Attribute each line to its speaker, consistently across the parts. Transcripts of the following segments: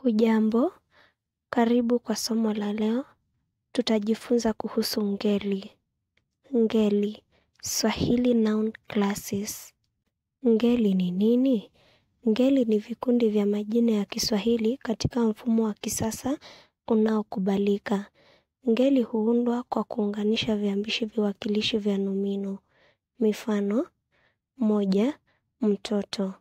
Speaker 1: Hujambo, karibu kwa somo la leo. Tutajifunza kuhusu ngeli. Ngeli, Swahili noun classes. Ngeli ni nini? Ngeli ni vikundi vya majina ya Kiswahili katika mfumo wa kisasa unaokubalika. Ngeli huundwa kwa kuunganisha viambishi viwakilishi vya nomino. Mifano, moja, mtoto.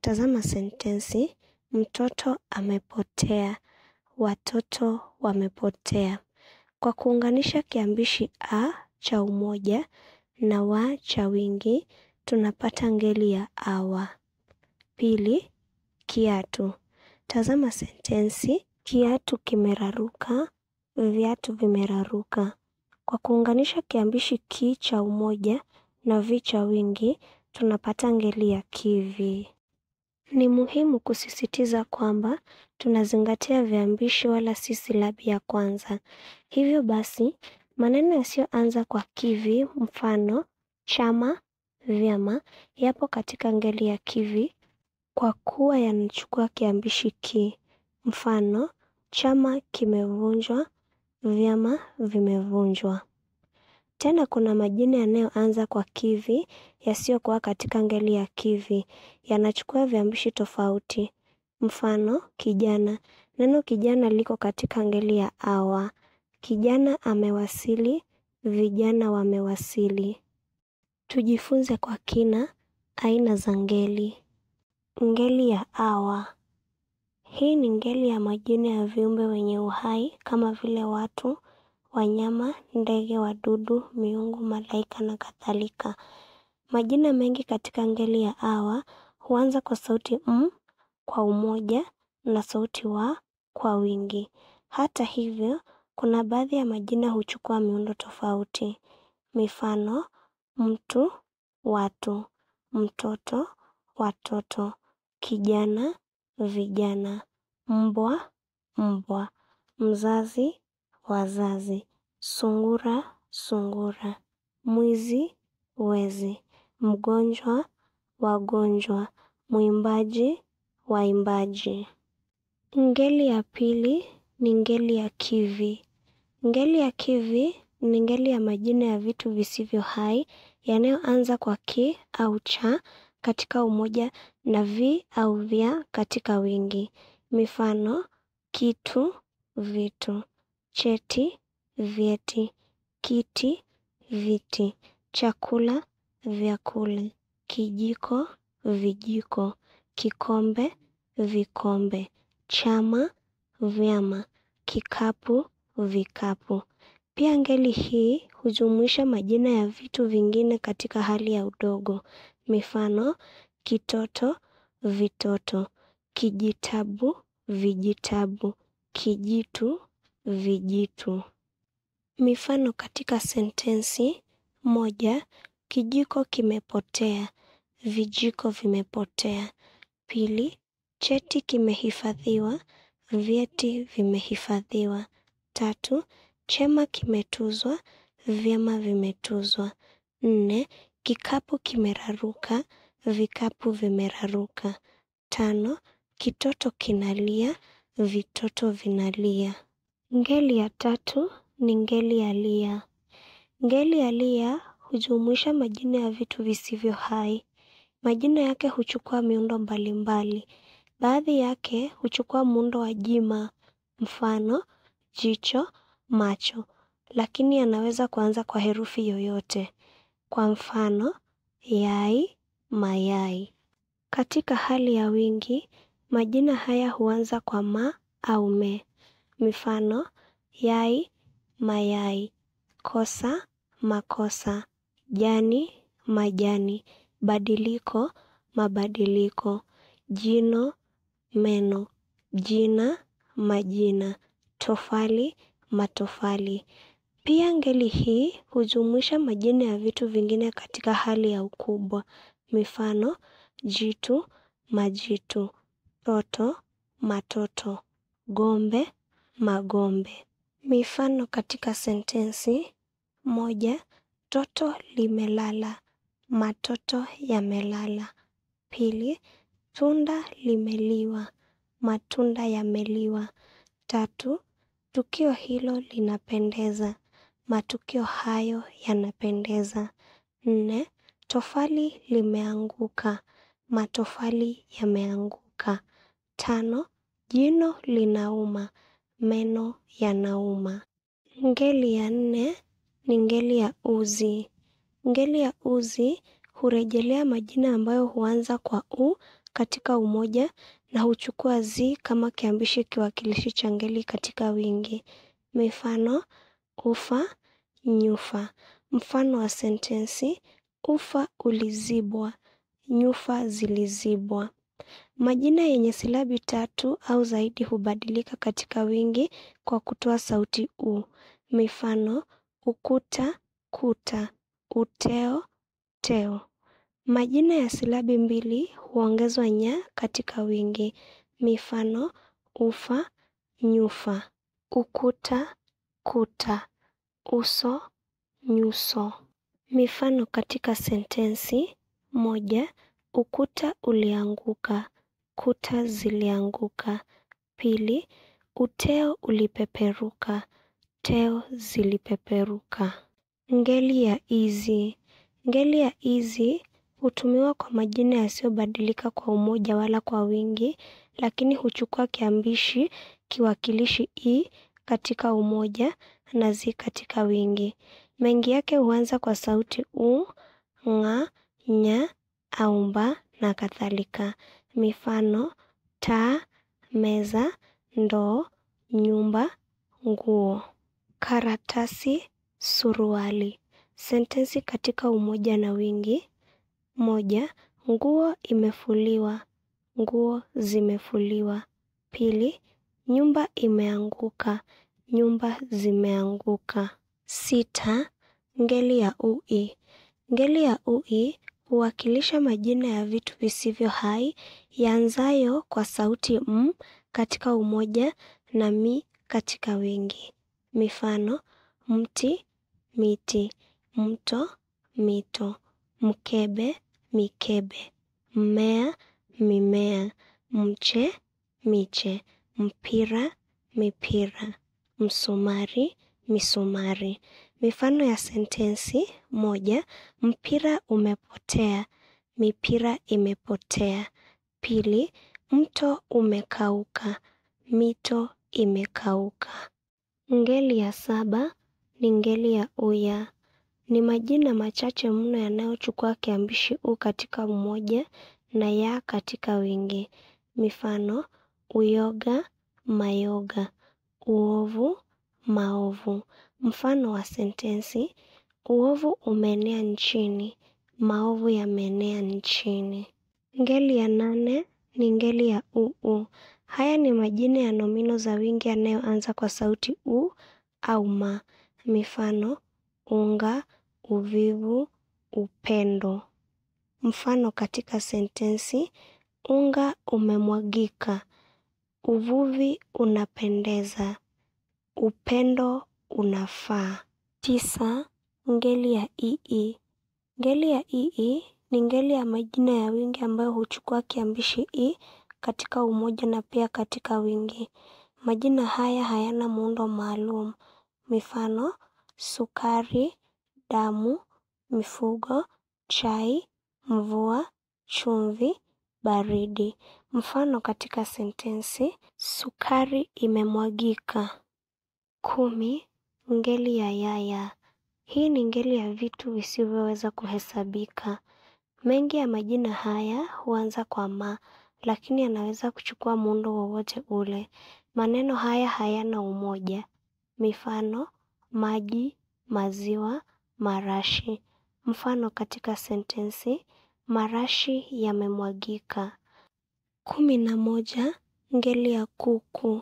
Speaker 1: Tazama sentensi, mtoto amepotea, watoto wamepotea. Kwa kuunganisha kiambishi a cha umoja na wa cha wingi, tunapata ngeli ya awa. Pili, kiatu. Tazama sentensi, kiatu kimeraruka, viatu vimeraruka. Kwa kuunganisha kiambishi ki cha umoja na vi cha wingi, tunapata ngeli ya kivi. Ni muhimu kusisitiza kwamba tunazingatia viambishi wala si silabi ya kwanza. Hivyo basi, maneno yasiyoanza kwa kivi, mfano, chama, vyama, yapo katika ngeli ya kivi kwa kuwa yanachukua kiambishi ki. Mfano, chama kimevunjwa, vyama vimevunjwa. Tena kuna majina yanayoanza kwa kivi yasiyokuwa katika ngeli ya kivi. Yanachukua viambishi tofauti. Mfano, kijana. Neno kijana liko katika ngeli ya awa. Kijana amewasili, vijana wamewasili. Tujifunze kwa kina aina za ngeli. Ngeli ya awa. Hii ni ngeli ya majina ya viumbe wenye uhai kama vile watu, wanyama, ndege, wadudu, miungu, malaika na kadhalika. Majina mengi katika ngeli ya awa huanza kwa sauti kwa umoja na sauti wa kwa wingi. Hata hivyo, kuna baadhi ya majina huchukua miundo tofauti. Mifano, mtu, watu, mtoto, watoto, kijana, vijana, mbwa, mbwa, mzazi, wazazi, sungura, sungura, mwizi, wezi, mgonjwa, wagonjwa, mwimbaji, waimbaji. Ngeli ya pili ni ngeli ya kivi. Ngeli ya kivi ni ngeli ya majina ya vitu visivyo hai yanayoanza kwa ki au cha katika umoja na vi au vya katika wingi. Mifano, kitu, vitu, cheti, vyeti, kiti, viti, chakula, vyakula, kijiko, vijiko, kikombe, vikombe, chama, vyama, kikapu, vikapu. Pia ngeli hii hujumuisha majina ya vitu vingine katika hali ya udogo. Mifano, kitoto, vitoto, kijitabu, vijitabu, kijitu, vijitu. Mifano katika sentensi, moja, kijiko kimepotea, vijiko vimepotea. Pili, cheti kimehifadhiwa, vyeti vimehifadhiwa. Tatu, chema kimetuzwa, vyema vimetuzwa. Nne, kikapu kimeraruka, vikapu vimeraruka. Tano, kitoto kinalia, vitoto vinalia. Ngeli ya tatu ni ngeli ya lia. Ngeli ya lia hujumuisha majina ya vitu visivyo hai. Majina yake huchukua miundo mbalimbali. Baadhi yake huchukua muundo wa jima, mfano, jicho, macho, lakini yanaweza kuanza kwa herufi yoyote. Kwa mfano, yai, mayai. Katika hali ya wingi, majina haya huanza kwa ma au me. Mifano, yai, mayai, kosa, makosa, jani, majani, badiliko, mabadiliko, jino, meno, jina, majina, tofali, matofali. Pia ngeli hii hujumuisha majina ya vitu vingine katika hali ya ukubwa. Mifano, jitu, majitu, toto, matoto, gombe, magombe. Mifano katika sentensi, moja, toto limelala, matoto yamelala. Pili, tunda limeliwa, matunda yameliwa. 3. Tukio hilo linapendeza. Matukio hayo yanapendeza. 4. Tofali limeanguka. Matofali yameanguka. 5. Jino linauma. Meno yanauma. Ngeli ya 4 ni ngeli ya uzi. Ngeli ya uzi hurejelea majina ambayo huanza kwa u katika umoja na huchukua zi kama kiambishi kiwakilishi cha ngeli katika wingi. Mifano: ufa, nyufa. Mfano wa sentensi: ufa ulizibwa, nyufa zilizibwa. Majina yenye silabi 3 au zaidi hubadilika katika wingi kwa kutoa sauti u. Mifano: ukuta, kuta, uteo, teo. Majina ya silabi 2 huongezwa nya katika wingi. Mifano: ufa, nyufa, ukuta, kuta, uso, nyuso. Mifano katika sentensi: 1. Ukuta ulianguka, kuta zilianguka. 2. Uteo ulipeperuka, teo zilipeperuka. Ngeli ya izi. Ngeli ya izi hutumiwa kwa majina yasiyobadilika kwa umoja wala kwa wingi, lakini huchukua kiambishi kiwakilishi i katika umoja na zi katika wingi. Mengi yake huanza kwa sauti u, nga, nya, au mba na kadhalika. Mifano: taa, meza, ndoo, nyumba, nguo. Karatasi, suruali. Sentensi katika umoja na wingi. 1. Nguo imefuliwa, nguo zimefuliwa. 2. Nyumba imeanguka, nyumba zimeanguka. 6. Ngeli ya ui. Ngeli ya ui huwakilisha majina ya vitu visivyo hai yaanzayo kwa sauti m katika umoja na mi katika wingi. Mifano: mti, miti, mto, mito, mkebe, mikebe, mmea, mimea, mche, miche, mpira, mipira, msumari, misumari. Mifano ya sentensi: 1. Mpira umepotea, mipira imepotea. 2. Mto umekauka, mito imekauka. Ngeli ya 7 ni ngeli ya uya. Ni majina machache mno yanayochukua kiambishi u katika umoja na ya katika wingi. Mifano: uyoga, mayoga, uovu, maovu. Mfano wa sentensi: uovu umeenea nchini, maovu yameenea nchini. Ngeli ya 8 ni ngeli ya uu. Haya ni majina ya nomino za wingi yanayoanza kwa sauti u au ma. Mifano: unga, uvivu, upendo. Mfano katika sentensi: unga umemwagika, uvuvi unapendeza, upendo unafaa. 9. Ngeli ya ii. Ngeli ya ii ni ngeli ya majina ya wingi ambayo huchukua kiambishi i katika umoja na pia katika wingi. Majina haya hayana muundo maalum. Mifano: sukari, damu, mifugo, chai, mvua, chumvi, baridi. Mfano katika sentensi: sukari imemwagika. 10. Ngeli ya yaya. Hii ni ngeli ya vitu visivyoweza kuhesabika. Mengi ya majina haya huanza kwa ma, lakini yanaweza kuchukua muundo wowote ule. Maneno haya hayana umoja. Mifano: maji, maziwa, marashi. Mfano katika sentensi: marashi yamemwagika. 11. Ngeli ya kuku.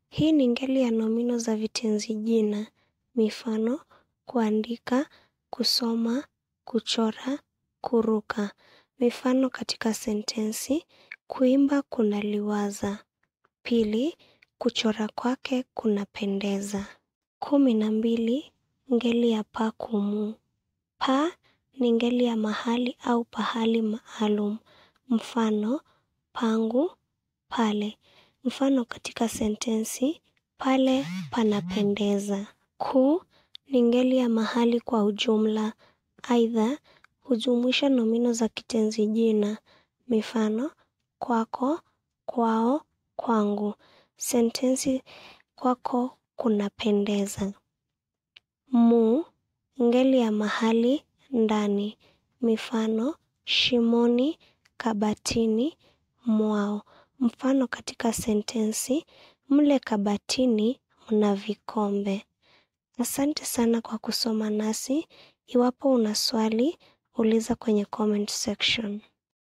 Speaker 1: Hii ni ngeli ya nomino za vitenzi jina. Mifano: kuandika, kusoma, kuchora, kuruka. Mifano katika sentensi: kuimba kunaliwaza. 2. Kuchora kwake kunapendeza. 12. Ngeli ya pakumu. Pa ni ngeli ya mahali au pahali maalum. Mfano: pangu, pale. Mfano katika sentensi, pale panapendeza. Ku ni ngeli ya mahali kwa ujumla. Aidha, hujumuisha nomino za kitenzi jina. Mifano, kwako, kwao, kwangu. Sentensi, kwako kunapendeza. Mu, ngeli ya mahali ndani. Mifano, shimoni, kabatini, mwao. Mfano katika sentensi, mle kabatini mna vikombe. Asante sana kwa kusoma nasi. Iwapo una swali, uliza kwenye comment section.